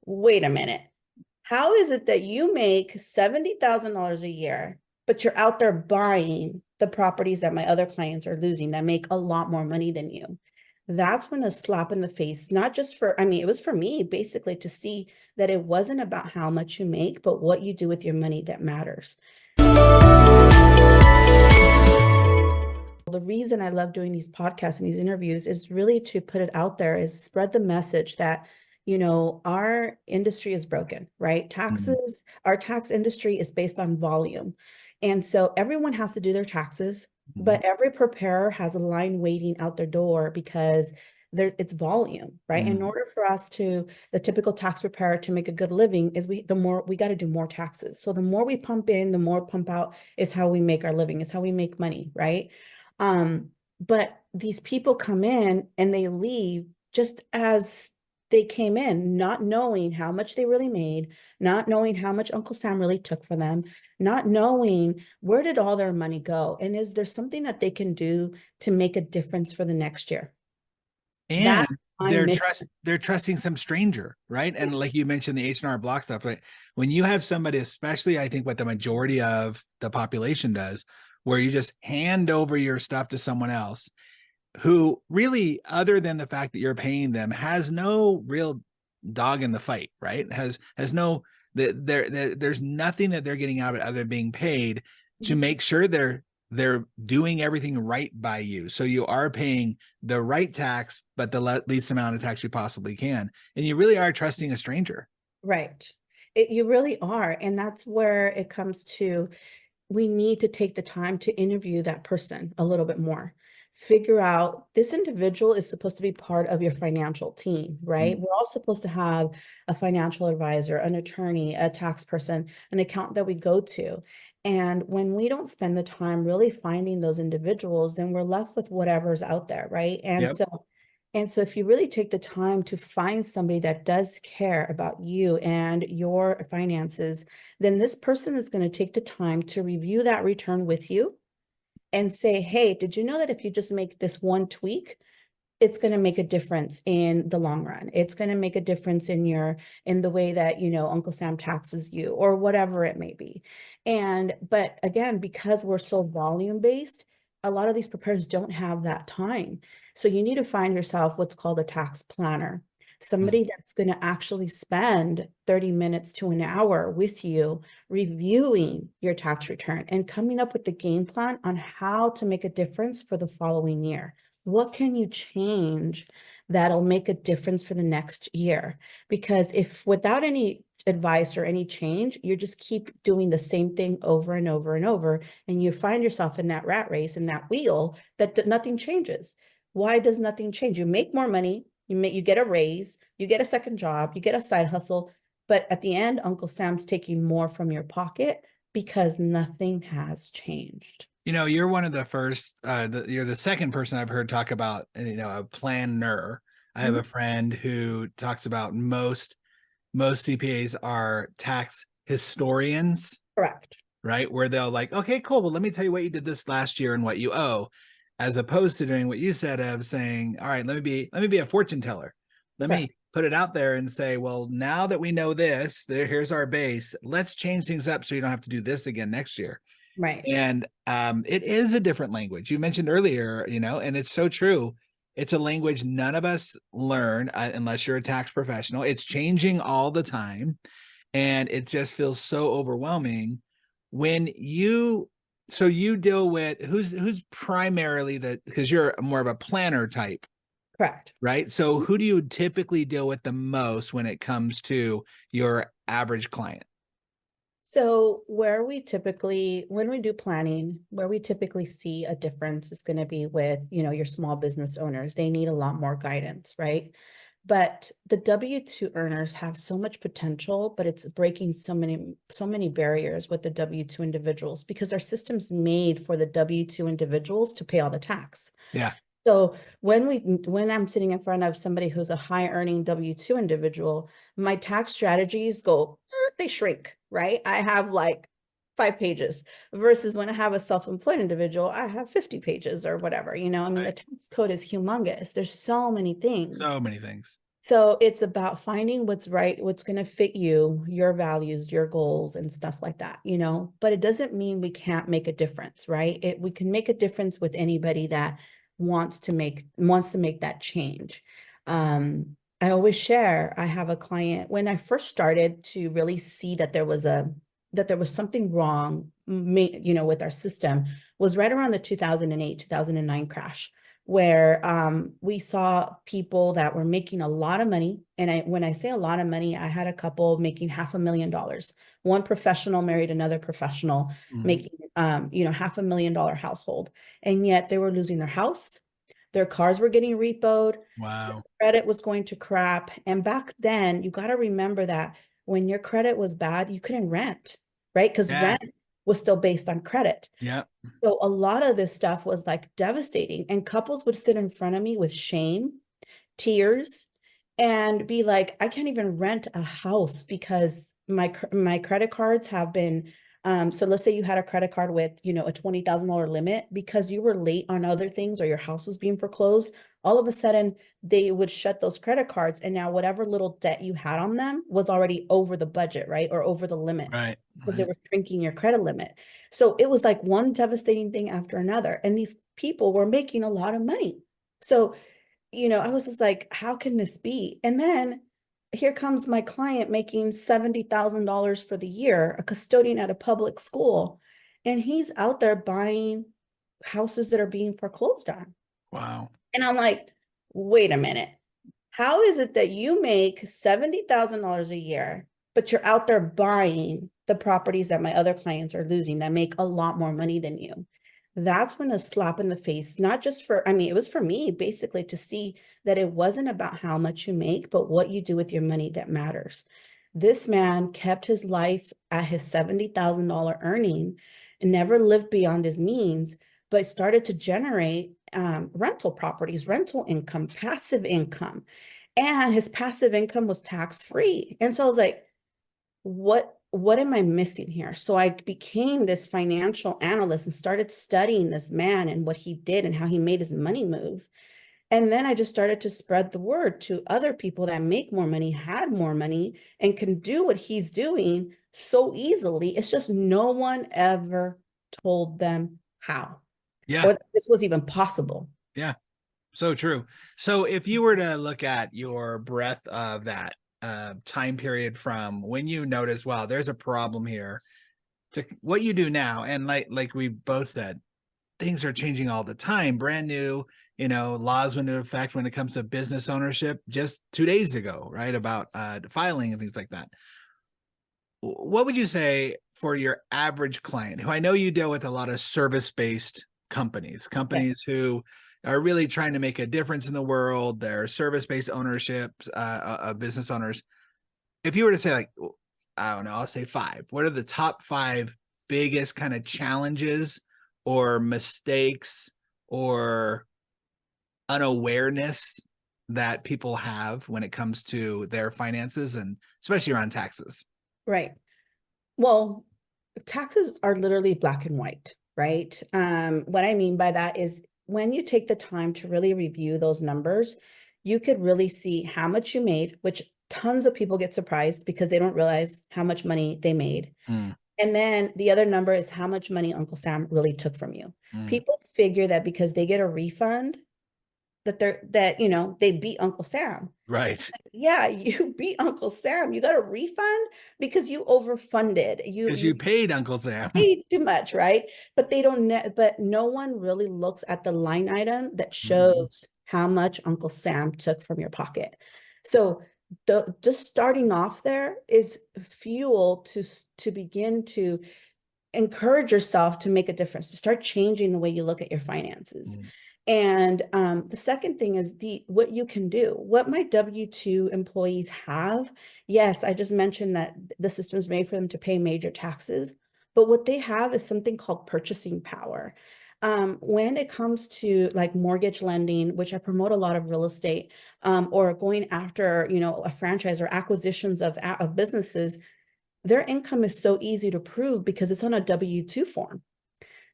wait a minute. How is it that you make $70,000 a year, but you're out there buying the properties that my other clients are losing that make a lot more money than you? That's when a slap in the face, not just for, I mean, it was for me basically to see that it wasn't about how much you make, but what you do with your money that matters. The reason I love doing these podcasts and these interviews is really to put it out there, is spread the message that, our industry is broken, right? Mhm. Our tax industry is based on volume. And so everyone has to do their taxes, Mhm. but every preparer has a line waiting out their door because it's volume, right? In Mhm. order for us the typical tax preparer to make a good living is the more we got to do more taxes. So the more we pump in, the more pump out is how we make our living, is how we make money, right? But these people come in and they leave just as they came in, not knowing how much they really made, not knowing how much Uncle Sam really took for them, not knowing where did all their money go, and is there something that they can do to make a difference for the next year? And That's my mission. they're trusting some stranger, right? And like you mentioned, the H&R Block stuff, right? When you have somebody, especially I think what the majority of the population does, where you just hand over your stuff to someone else who really, other than the fact that you're paying them, has no real dog in the fight, right? Has no there's nothing that they're getting out of it other than being paid to make sure they're doing everything right by you. So you are paying the right tax, but the least amount of tax you possibly can. And you really are trusting a stranger. Right. You really are. And that's where it comes to, we need to take the time to interview that person a little bit more. Figure out, this individual is supposed to be part of your financial team, right? Mm. We're all supposed to have a financial advisor, an attorney, a tax person, an accountant that we go to. And when we don't spend the time really finding those individuals, then we're left with whatever's out there, right? And Yep. so if you really take the time to find somebody that does care about you and your finances, then this person is going to take the time to review that return with you and say, hey, did you know that if you just make this one tweak, it's going to make a difference in the long run. It's going to make a difference in the way that, Uncle Sam taxes you or whatever it may be. But again, because we're so volume based, a lot of these preparers don't have that time. So you need to find yourself what's called a tax planner, Mm. somebody that's going to actually spend 30 minutes to an hour with you reviewing your tax return and coming up with the game plan on how to make a difference for the following year. What can you change that'll make a difference for the next year? Because if without any advice or any change, you just keep doing the same thing over and over and over, and you find yourself in that rat race, in that wheel that nothing changes. Why does nothing change? You make more money, you get a raise, you get a second job, you get a side hustle, but at the end, Uncle Sam's taking more from your pocket because nothing has changed. You're one of the first, you're the second person I've heard talk about, a planner. I have Mhm. a friend who talks about most CPAs are tax historians, Correct. right? Where they'll like, okay, cool. Well, let me tell you what you did this last year and what you owe, as opposed to doing what you said of saying, all right, let me be a fortune teller. Let me Correct. put it out there and say, well, now that we know this, here's our base. Let's change things up so you don't have to do this again next year. Right. And it is a different language. You mentioned earlier, and it's so true. It's a language none of us learn unless you're a tax professional. It's changing all the time, and it just feels so overwhelming when you deal with who's primarily because you're more of a planner type, Correct. right? So who do you typically deal with the most when it comes to your average client? So when we do planning, where we typically see a difference is going to be with, your small business owners. They need a lot more guidance, right? But the W-2 earners have so much potential, but it's breaking so many barriers with the W-2 individuals because our system's made for the W-2 individuals to pay all the tax. Yeah. So when I'm sitting in front of somebody who's a high earning W-2 individual, my tax strategies they shrink, right? I have like 5 pages versus when I have a self-employed individual, I have 50 pages or whatever, I mean, the Right. tax code is humongous. There's so many things. So many things. So it's about finding what's right, what's going to fit you, your values, your goals, and stuff like that, you know. But it doesn't mean we can't make a difference, right? We can make a difference with anybody that wants to make that change. I always share, I have a client when I first started to really see that there was something wrong, with our system, was right around the 2008, 2009 crash, where we saw people that were making a lot of money. And when I say a lot of money, I had a couple making $500,000. One professional married another professional, making $500,000 household. And yet they were losing their house. Their cars were getting repoed. Wow. Credit was going to crap. And back then, you got to remember that when your credit was bad, you couldn't rent, right? Because Yeah. rent was still based on credit. Yeah. So a lot of this stuff was like devastating. And couples would sit in front of me with shame, tears, and be like, I can't even rent a house because my credit cards have been so let's say you had a credit card with, a $20,000 limit because you were late on other things or your house was being foreclosed. All of a sudden, they would shut those credit cards. And now whatever little debt you had on them was already over the budget, right? Or over the limit Right. because they Right. were shrinking your credit limit. So it was like one devastating thing after another. And these people were making a lot of money. So, I was just like, how can this be? And then here comes my client making $70,000 for the year, a custodian at a public school. And he's out there buying houses that are being foreclosed on. Wow. And I'm like, wait a minute. How is it that you make $70,000 a year, but you're out there buying the properties that my other clients are losing that make a lot more money than you? That's when a slap in the face, not just for, I mean, it was for me basically to see that it wasn't about how much you make, but what you do with your money that matters. This man kept his life at his $70,000 earning and never lived beyond his means, but started to generate rental properties, rental income, passive income. And his passive income was tax free. And so I was like, what am I missing here? So I became this financial analyst and started studying this man and what he did and how he made his money moves. And then I just started to spread the word to other people that make more money, had more money, and can do what he's doing so easily. It's just no one ever told them how Yeah. or that this was even possible. Yeah. So true. So if you were to look at your breadth of that time period from when you notice, wow, there's a problem here, to what you do now, and like we both said, things are changing all the time. Brand new, laws went into effect when it comes to business ownership just 2 days ago, right? About filing and things like that. What would you say for your average client, who I know you deal with a lot of service-based Yes. companies who are really trying to make a difference in the world, they're service-based ownerships, business owners. If you were to say, like, I don't know, I'll say five. What are the top five biggest kind of challenges or mistakes or unawareness that people have when it comes to their finances, and especially around taxes? Right. Well, taxes are literally black and white, right? What I mean by that is when you take the time to really review those numbers, you could really see how much you made, which tons of people get surprised because they don't realize how much money they made. Mm, And then the other number is how much money Uncle Sam really took from you. mm, People figure that because they get a refund, they beat Uncle Sam. right. Yeah, you beat Uncle Sam. You got a refund because you overfunded. You Because you you paid Uncle Sam. paid too much, right? But they don't but no one really looks at the line item that Mhm. shows how much Uncle Sam took from your pocket. So just starting off there is fuel to begin to encourage yourself to make a difference, to start changing the way you look at your finances. Mm, And the second thing is what you can do, what my W-2 employees have. Yes, I just mentioned that the system is made for them to pay major taxes, but what they have is something called purchasing power. When it comes to like mortgage lending, which I promote a lot of real estate, or going after, a franchise or acquisitions of businesses, their income is so easy to prove because it's on a W-2 form.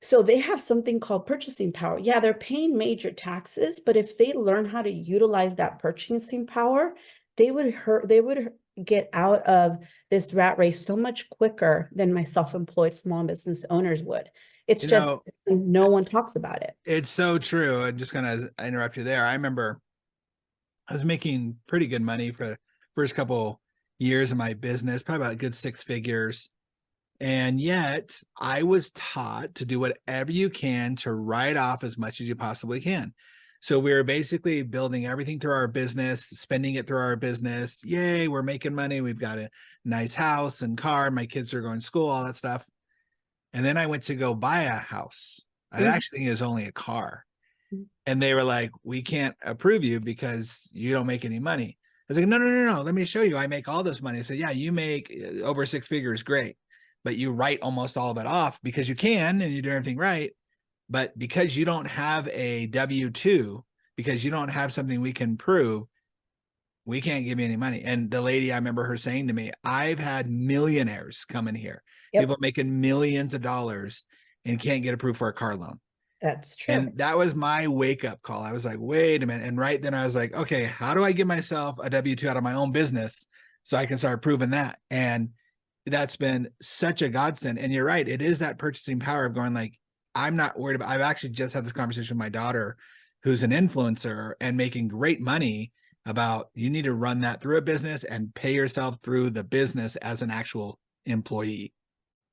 So they have something called purchasing power. Yeah, they're paying major taxes, but if they learn how to utilize that purchasing power, they would get out of this rat race so much quicker than my self-employed small business owners would. It's You just know, no one talks about it. it's so true. I'm just gonna interrupt you there. I remember I was making pretty good money for the first couple years of my business, probably about a good 6 figures. And yet I was taught to do whatever you can to write off as much as you possibly can. So we were basically building everything through our business, spending it through our business. Yay, we're making money. We've got a nice house and car. My kids are going to school, all that stuff. And then I went to go buy a house. I Mhm. actually think it was only a car. Mhm. And they were like, we can't approve you because you don't make any money. I was like, no, no, no, no. Let me show you. I make all this money. I said, yeah, you make over 6 figures. Great. But you write almost all of it off because you can and you do everything right. But because you don't have a W-2, because you don't have something we can prove, we can't give you any money. And the lady, I remember her saying to me, I've had millionaires come in here, people Yep, making millions of dollars and can't get approved for a car loan. that's true. And that was my wake up call. I was like, wait a minute. And right then I was like, okay, how do I give myself a W-2 out of my own business so I can start proving that? And that's been such a godsend. And you're right. It is that purchasing power of going like, I'm not worried about, I've actually just had this conversation with my daughter, who's an influencer and making great money, about you need to run that through a business and pay yourself through the business as an actual employee.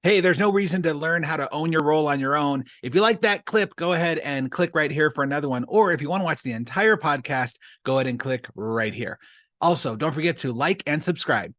Hey, there's no reason to learn how to own your role on your own. If you like that clip, go ahead and click right here for another one. Or if you want to watch the entire podcast, go ahead and click right here. Also, don't forget to like and subscribe.